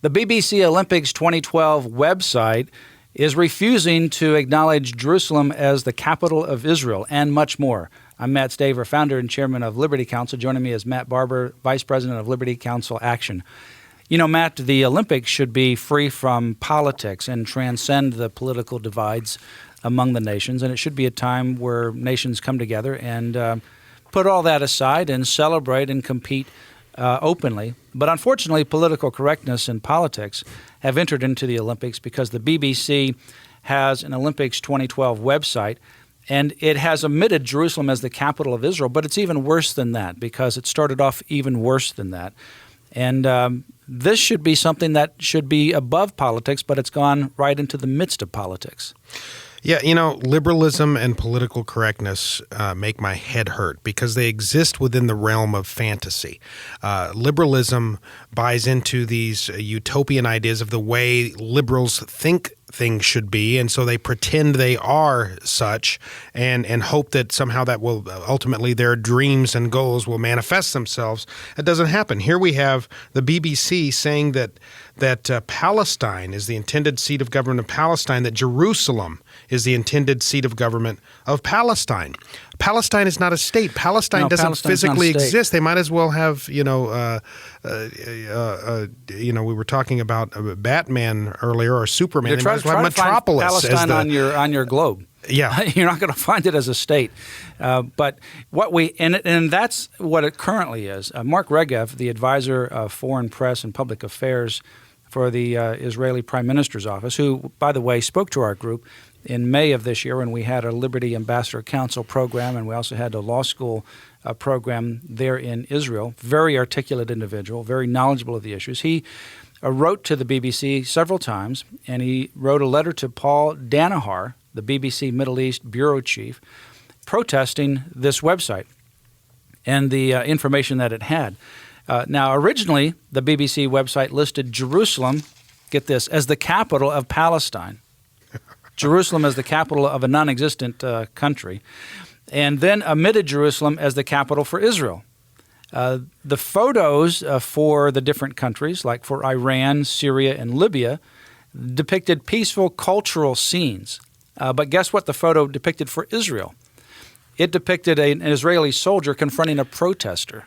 The BBC Olympics 2012 website is refusing to acknowledge Jerusalem as the capital of Israel, and much more. I'm Matt Staver, founder and chairman of Liberty Counsel. Joining me is Matt Barber, vice president of Liberty Counsel Action. You know, Matt, the Olympics should be free from politics and transcend the political divides among the nations, and it should be a time where nations come together and put all that aside and celebrate and compete openly. But unfortunately, political correctness and politics have entered into the Olympics because the BBC has an Olympics 2012 website, and it has omitted Jerusalem as the capital of Israel. But it's even worse than that because it started off even worse than that. And this should be something that should be above politics, but it's gone right into the midst of politics. Yeah, you know, liberalism and political correctness make my head hurt because they exist within the realm of fantasy. Liberalism buys into these utopian ideas of the way liberals think things should be, and so they pretend they are such and hope that somehow that will ultimately their dreams and goals will manifest themselves. It doesn't happen. Here we have the BBC saying that Palestine is the intended seat of government of Palestine, that Jerusalem is the intended seat of government of Palestine. Palestine is not a state. Palestine doesn't physically exist. They might as well have, we were talking about Batman earlier or Superman. They might as well have Metropolis. Palestine on your globe. Yeah, you're not going to find it as a state. But what and that's what it currently is. Mark Regev, the advisor of foreign press and public affairs for the Israeli Prime Minister's office, who, by the way, spoke to our group in May of this year when we had a Liberty Ambassador Council program, and we also had a law school program there in Israel. Very articulate individual, very knowledgeable of the issues. He wrote to the BBC several times, and he wrote a letter to Paul Danahar, the BBC Middle East bureau chief, protesting this website and the information that it had. Now, originally, the BBC website listed Jerusalem, get this, as the capital of Palestine. Jerusalem as the capital of a non-existent country, and then omitted Jerusalem as the capital for Israel. The photos for the different countries, like for Iran, Syria, and Libya, depicted peaceful cultural scenes. But guess what the photo depicted for Israel? It depicted an Israeli soldier confronting a protester.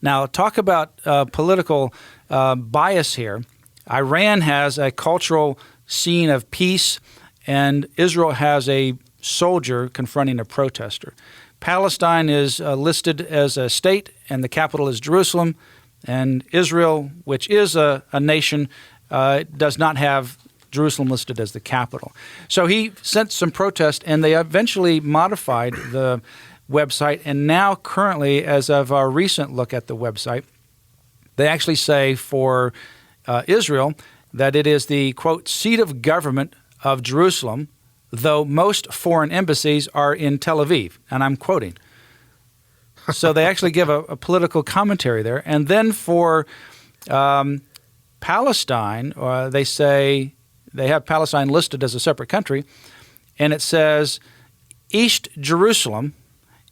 Now, talk about political bias here. Iran has a cultural scene of peace, and Israel has a soldier confronting a protester. Palestine is listed as a state, and the capital is Jerusalem. And Israel, which is a nation, does not have Jerusalem listed as the capital. So he sent some protest, and they eventually modified the website. And now currently, as of our recent look at the website, they actually say for Israel that it is the, quote, seat of government of Jerusalem, though most foreign embassies are in Tel Aviv. And I'm quoting. So they actually give a political commentary there. And then for Palestine, they say they have Palestine listed as a separate country, and it says East Jerusalem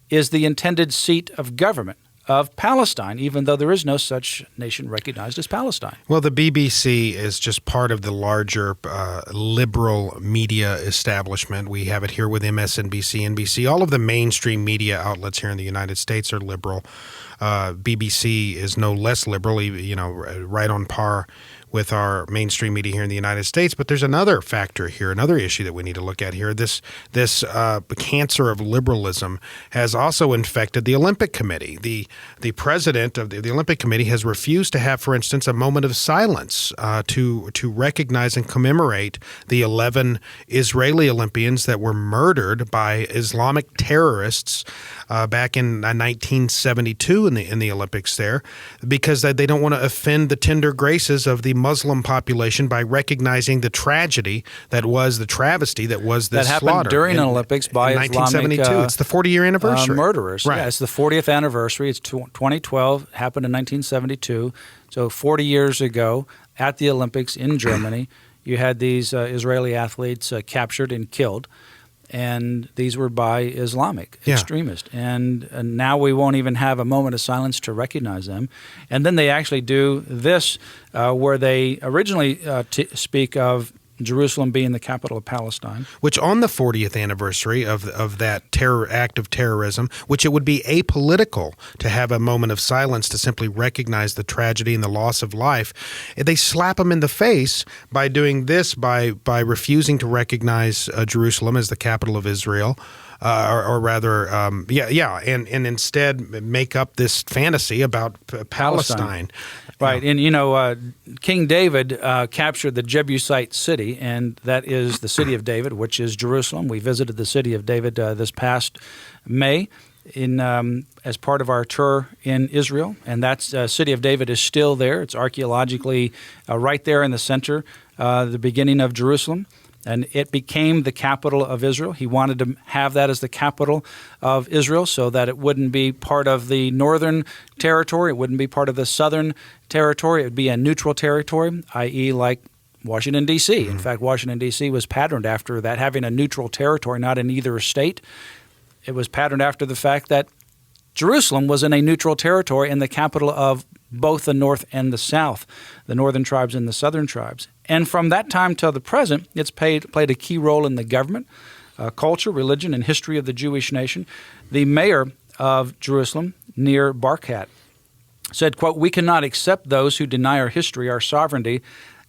is the intended seat of government of Palestine, even though there is no such nation recognized as Palestine. Well, the BBC is just part of the larger liberal media establishment. We have it here with MSNBC, NBC. All of the mainstream media outlets here in the United States are liberal. BBC is no less liberal, right on par with our mainstream media here in the United States. But there's another factor here, another issue that we need to look at here. This cancer of liberalism has also infected the Olympic Committee. The president of the Olympic Committee has refused to have, for instance, a moment of silence to recognize and commemorate the 11 Israeli Olympians that were murdered by Islamic terrorists back in 1972 in the Olympics there, because they don't want to offend the tender graces of the Muslim population by recognizing the tragedy that was the travesty that was this slaughter. That happened during an Olympics by 1972. Islamic it's the 40-year anniversary. Murderers. Right. Yeah, it's the 40th anniversary. It's 2012, happened in 1972. So 40 years ago at the Olympics in Germany, you had these Israeli athletes captured and killed. And these were by Islamic Yeah. extremists. And now we won't even have a moment of silence to recognize them. And then they actually do this, where they originally speak of Jerusalem being the capital of Palestine. Which on the 40th anniversary of that act of terrorism, which it would be apolitical to have a moment of silence to simply recognize the tragedy and the loss of life, they slap them in the face by doing this, by refusing to recognize Jerusalem as the capital of Israel. And instead make up this fantasy about Palestine. Right, and King David captured the Jebusite city, and that is the city of David, which is Jerusalem. We visited the city of David this past May as part of our tour in Israel, and that city of David is still there. It's archaeologically right there in the center, the beginning of Jerusalem. And it became the capital of Israel. He wanted to have that as the capital of Israel so that it wouldn't be part of the northern territory. It wouldn't be part of the southern territory. It would be a neutral territory, i.e. like Washington, D.C. In fact, Washington, D.C. was patterned after that, having a neutral territory, not in either state. It was patterned after the fact that Jerusalem was in a neutral territory and the capital of both the north and the south, the northern tribes and the southern tribes. And from that time till the present, it's played a key role in the government, culture, religion, and history of the Jewish nation. The mayor of Jerusalem, Nir Barkat, said, quote, "We cannot accept those who deny our history, our sovereignty,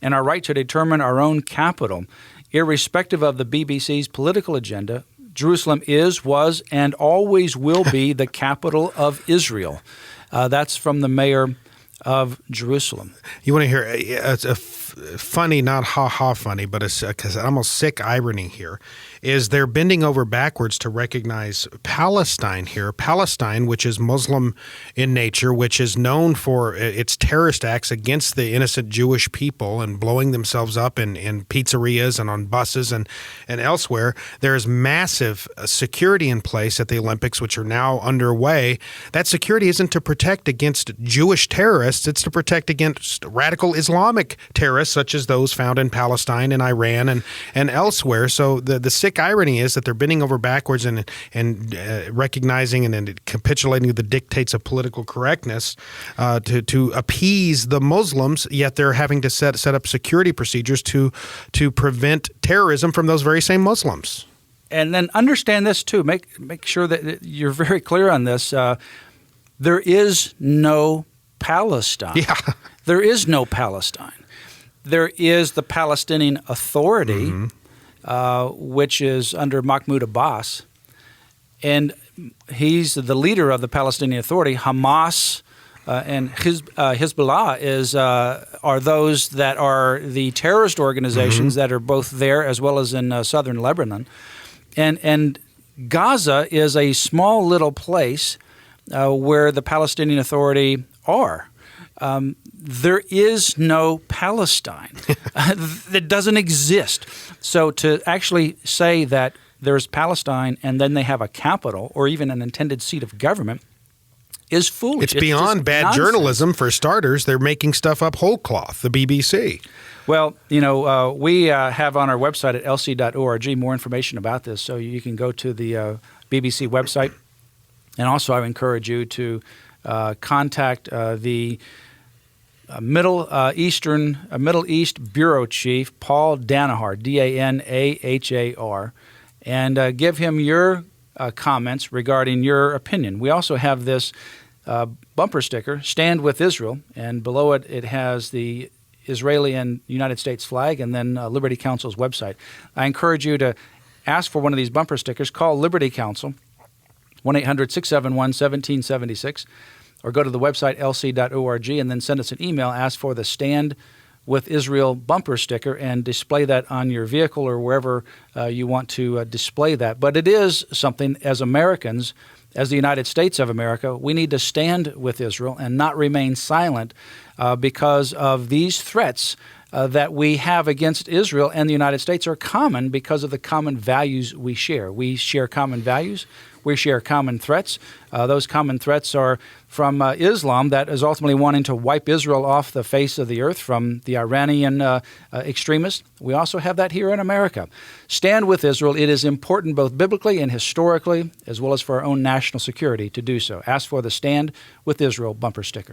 and our right to determine our own capital. Irrespective of the BBC's political agenda, Jerusalem is, was, and always will be the capital of Israel." That's from the mayor of Jerusalem. You want to hear a funny, not ha-ha funny, but because almost sick irony here, is they're bending over backwards to recognize Palestine here. Palestine, which is Muslim in nature, which is known for its terrorist acts against the innocent Jewish people and blowing themselves up in pizzerias and on buses and elsewhere. There is massive security in place at the Olympics, which are now underway. That security isn't to protect against Jewish terrorists. It's to protect against radical Islamic terrorists, such as those found in Palestine and Iran and elsewhere. So the sick irony is that they're bending over backwards and recognizing and capitulating to the dictates of political correctness to appease the Muslims, yet they're having to set up security procedures to prevent terrorism from those very same Muslims. And then understand this too. Make sure that you're very clear on this. There is no Palestine. Yeah. There is no Palestine. There is the Palestinian Authority, which is under Mahmoud Abbas, and he's the leader of the Palestinian Authority. Hamas and Hezbollah are those that are the terrorist organizations that are both there as well as in southern Lebanon, and Gaza is a small little place where the Palestinian Authority are. There is no Palestine. It doesn't exist. So to actually say that there's Palestine and then they have a capital or even an intended seat of government is foolish. It's beyond bad nonsense. Journalism, for starters. They're making stuff up whole cloth, the BBC. Well, we have on our website at lc.org more information about this, so you can go to the BBC website. And also I encourage you to contact the Middle East Bureau Chief, Paul Danahar, Danahar, and give him your comments regarding your opinion. We also have this bumper sticker, Stand with Israel, and below it, it has the Israeli and United States flag and then Liberty Counsel's website. I encourage you to ask for one of these bumper stickers. Call Liberty Counsel, 1-800-671-1776, or go to the website lc.org and then send us an email. Ask for the Stand with Israel bumper sticker and display that on your vehicle or wherever you want to display that. But it is something, as Americans, as the United States of America, we need to stand with Israel and not remain silent because of these threats that we have against Israel and the United States are common because of the common values we share. We share common values. We share common threats. Those common threats are from Islam that is ultimately wanting to wipe Israel off the face of the earth from the Iranian extremists. We also have that here in America. Stand with Israel. It is important both biblically and historically, as well as for our own national security to do so. Ask for the Stand with Israel bumper sticker.